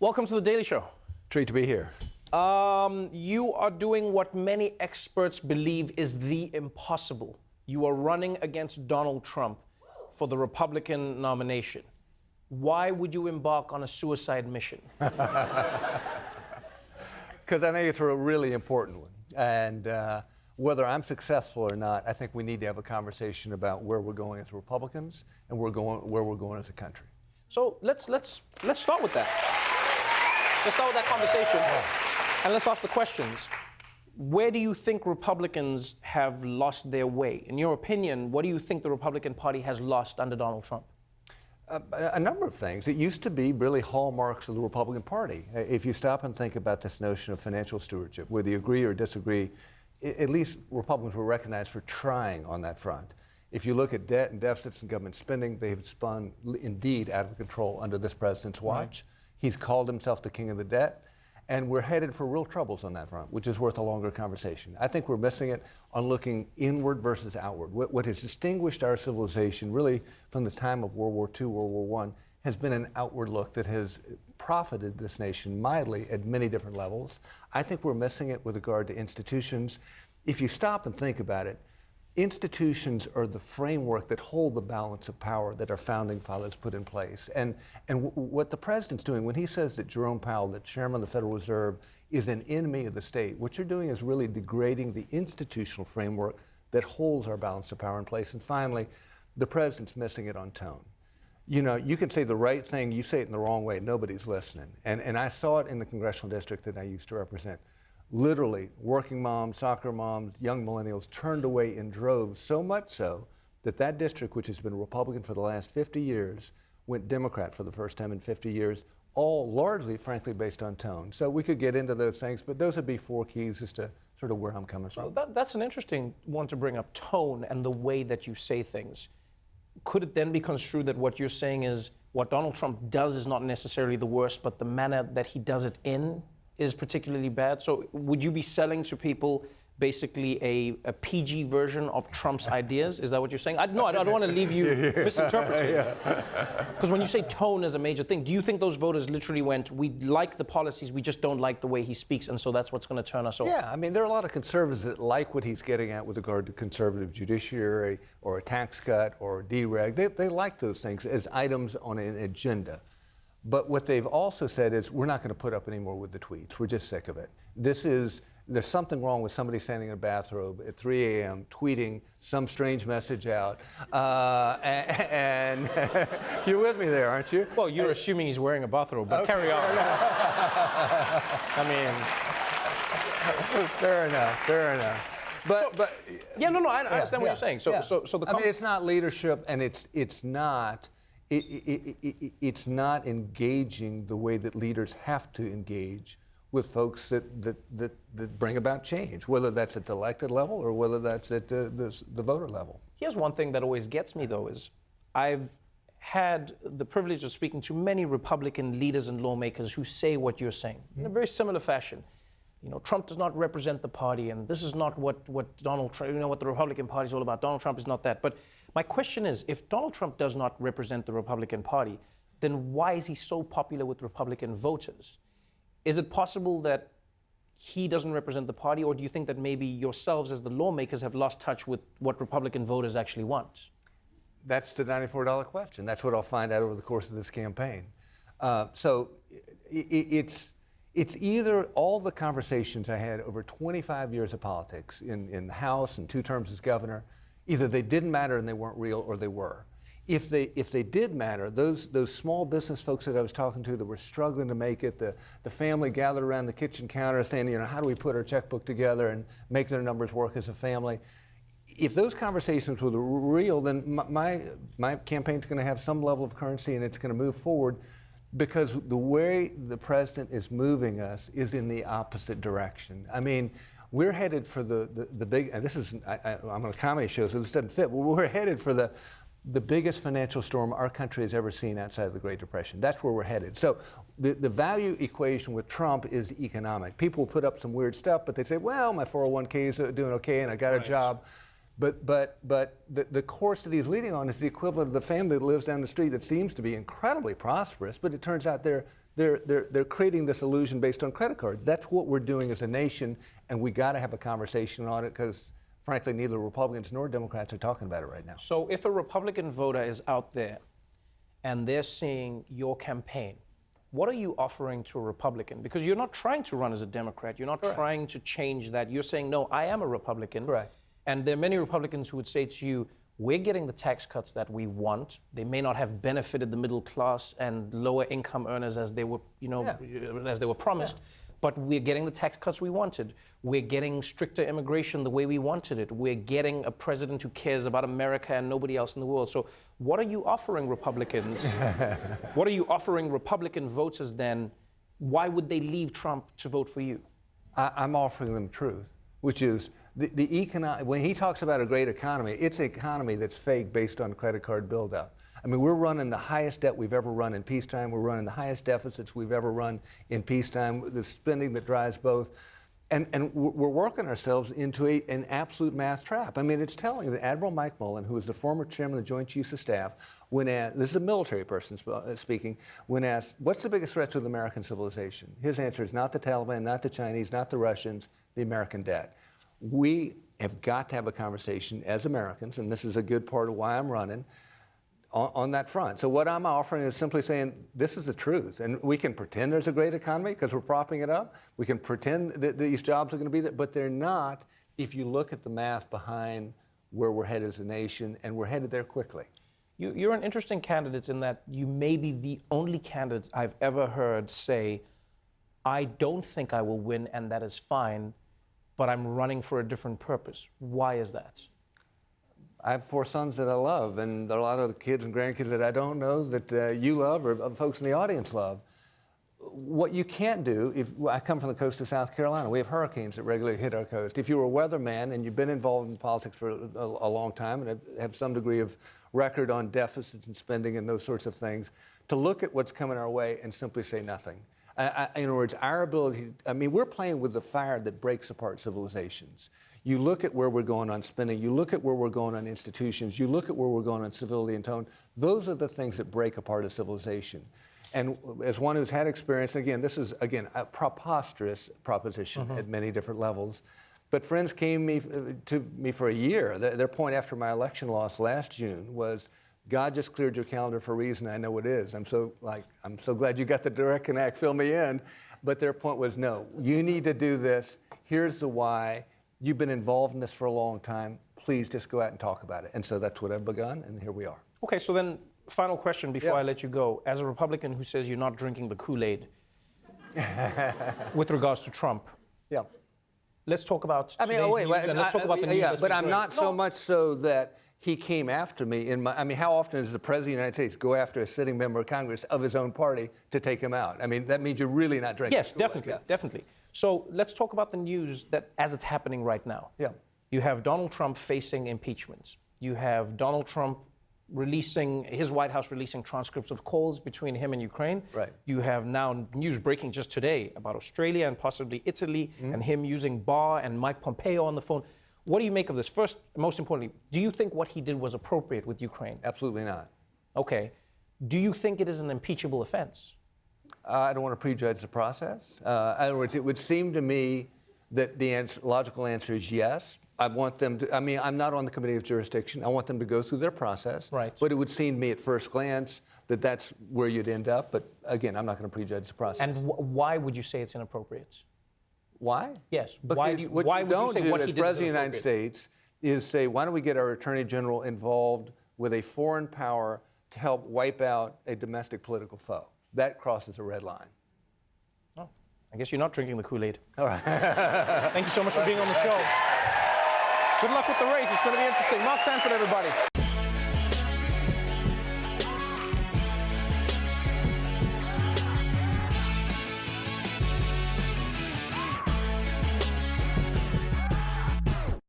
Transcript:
Welcome to The Daily Show. Treat to be here. You are doing what many experts believe is the impossible. You are running against Donald Trump for the Republican nomination. Why would you embark on a suicide mission? Because I think it's a really important one. And whether I'm successful or not, I think we need to have a conversation about where we're going as Republicans and where we're going as a country. So let's start with that. Let's start with that conversation. And let's ask the questions. Where do you think Republicans have lost their way? In your opinion, what do you think the Republican Party has lost under Donald Trump? A number of things. It used to be really hallmarks of the Republican Party. If you stop and think about this notion of financial stewardship, whether you agree or disagree, at least Republicans were recognized for trying on that front. If you look at debt and deficits and government spending, they have spun indeed out of control under this president's watch. Right. He's called himself the king of the debt, and we're headed for real troubles on that front, which is worth a longer conversation. I think we're missing it on looking inward versus outward. What has distinguished our civilization really from the time of World War II, World War I, has been an outward look that has profited this nation mightily at many different levels. I think we're missing it with regard to institutions. If you stop and think about it, institutions are the framework that hold the balance of power that our founding fathers put in place. And what the president's doing when he says that Jerome Powell, the chairman of the Federal Reserve, is an enemy of the state, what you're doing is really degrading the institutional framework that holds our balance of power in place. And finally, the president's missing it on tone. You know, you can say the right thing, you say it in the wrong way, nobody's listening. And I saw it in the congressional district that I used to represent. Literally, working moms, soccer moms, young millennials turned away in droves, so much so that that district, which has been Republican for the last 50 years, went Democrat for the first time in 50 years, all largely, frankly, based on tone. So we could get into those things, but those would be four keys as to sort of where I'm coming from. That's an interesting one to bring up, tone and the way that you say things. Could it then be construed that what you're saying is what Donald Trump does is not necessarily the worst, but the manner that he does it in is particularly bad? So would you be selling to people basically a PG version of Trump's ideas? Is that what you're saying? I don't want to leave you misinterpreting. Because when you say tone is a major thing, do you think those voters literally went, we like the policies, we just don't like the way he speaks, and so that's what's going to turn us off? Yeah, I mean, there are a lot of conservatives that like what he's getting at with regard to conservative judiciary or a tax cut or a dereg. They like those things as items on an agenda. But what they've also said is, we're not going to put up anymore with the tweets. We're just sick of it. There's something wrong with somebody standing in a bathrobe at 3 a.m. tweeting some strange message out. And you're with me there, aren't you? Well, you're assuming he's wearing a bathrobe, but okay. Carry on. I mean... Fair enough. But yeah, no, I understand what you're saying. So I mean, it's not leadership, and it's not engaging the way that leaders have to engage with folks that bring about change, whether that's at the elected level or whether that's at the voter level. Here's one thing that always gets me, though, is I've had the privilege of speaking to many Republican leaders and lawmakers who say what you're saying in a very similar fashion. You know, Trump does not represent the party, and this is not what Donald Trump, what the Republican Party is all about. Donald Trump is not that. But my question is, if Donald Trump does not represent the Republican Party, then why is he so popular with Republican voters? Is it possible that he doesn't represent the party, or do you think that maybe yourselves as the lawmakers have lost touch with what Republican voters actually want? That's the $94 question. That's what I'll find out over the course of this campaign. So it's either all the conversations I had over 25 years of politics in the House and 2 terms as governor, either they didn't matter and they weren't real, or they were. If they did matter, those small business folks that I was talking to that were struggling to make it, the family gathered around the kitchen counter saying, you know, how do we put our checkbook together and make their numbers work as a family? If those conversations were real, then my campaign's going to have some level of currency, and it's going to move forward, because the way the president is moving us is in the opposite direction. I mean, we're headed for the big, and this is, I'm on a comedy show, so this doesn't fit, but we're headed for the biggest financial storm our country has ever seen outside of the Great Depression. That's where we're headed. So the value equation with Trump is economic. People put up some weird stuff, but they say, well, my 401k is doing okay, and I got a job. But the course that he's leading on is the equivalent of the family that lives down the street that seems to be incredibly prosperous, but it turns out they're they're creating this illusion based on credit cards. That's what we're doing as a nation, and we got to have a conversation on it because, frankly, neither Republicans nor Democrats are talking about it right now. So if a Republican voter is out there and they're seeing your campaign, what are you offering to a Republican? Because you're not trying to run as a Democrat. You're not trying to change that. You're saying, no, I am a Republican. Correct. And there are many Republicans who would say to you, we're getting the tax cuts that we want. They may not have benefited the middle class and lower income earners as they were, as they were promised. But we're getting the tax cuts we wanted. We're getting stricter immigration the way we wanted it. We're getting a president who cares about America and nobody else in the world. So what are you offering Republicans? What are you offering Republican voters then? Why would they leave Trump to vote for you? I'm offering them truth, which is the economic. When he talks about a great economy, it's an economy that's fake based on credit card buildup. I mean, we're running the highest debt we've ever run in peacetime. We're running the highest deficits we've ever run in peacetime. The spending that drives both. And we're working ourselves into an absolute math trap. I mean, it's telling that Admiral Mike Mullen, who is the former chairman of the Joint Chiefs of Staff, when asked, this is a military person speaking, when asked, what's the biggest threat to the American civilization? His answer is not the Taliban, not the Chinese, not the Russians, the American debt. We have got to have a conversation as Americans, and this is a good part of why I'm running, on that front. So what I'm offering is simply saying, this is the truth. And we can pretend there's a great economy because we're propping it up. We can pretend that these jobs are going to be there, but they're not if you look at the math behind where we're headed as a nation, and we're headed there quickly. You're an interesting candidate in that you may be the only candidate I've ever heard say, I don't think I will win and that is fine, but I'm running for a different purpose. Why is that? I have 4 sons that I love, and there are a lot of the kids and grandkids that I don't know that you love or folks in the audience love. What you can't do, I come from the coast of South Carolina. We have hurricanes that regularly hit our coast. If you're a weatherman and you've been involved in politics for a long time and have some degree of record on deficits and spending and those sorts of things, to look at what's coming our way and simply say nothing. In other words, our ability, we're playing with the fire that breaks apart civilizations. You look at where we're going on spending, you look at where we're going on institutions, you look at where we're going on civility and tone. Those are the things that break apart a civilization. And as one who's had experience, again, this is, a preposterous proposition at many different levels. But friends came to me for a year. Their point after my election loss last June was, God just cleared your calendar for a reason. I know it is. I'm so glad you got the direct connect, fill me in. But their point was, no, you need to do this. Here's the why. You've been involved in this for a long time. Please just go out and talk about it. And so that's what I've begun, and here we are. Okay, so then final question before I let you go. As a Republican who says you're not drinking the Kool-Aid with regards to Trump. Yeah. Let's talk about today's news, and let's talk about the news that's but been I'm going. not so much so that he came after me in my, how often does the President of the United States go after a sitting member of Congress of his own party to take him out? That means you're really not drinking. Yes, definitely. So let's talk about the news that as it's happening right now. Yeah. You have Donald Trump facing impeachment. You have Donald Trump his White House releasing transcripts of calls between him and Ukraine. Right. You have now news breaking just today about Australia and possibly Italy and him using Barr and Mike Pompeo on the phone. What do you make of this? First, most importantly, do you think what he did was appropriate with Ukraine? Absolutely not. Okay. Do you think it is an impeachable offense? I don't want to prejudge the process. In other words, it would seem to me that the logical answer is yes. I want them to, I'm not on the committee of jurisdiction. I want them to go through their process. Right. But it would seem to me at first glance that that's where you'd end up. But again, I'm not going to prejudge the process. And why would you say it's inappropriate? Why? Yes. Because why would you say what what you don't do he as did President of is the United inappropriate? States is say, why don't we get our Attorney General involved with a foreign power to help wipe out a domestic political foe? That crosses a red line. Oh, I guess you're not drinking the Kool-Aid. All right. Thank you so much for being on the show. Good luck with the race. It's going to be interesting. Mark Sanford, everybody.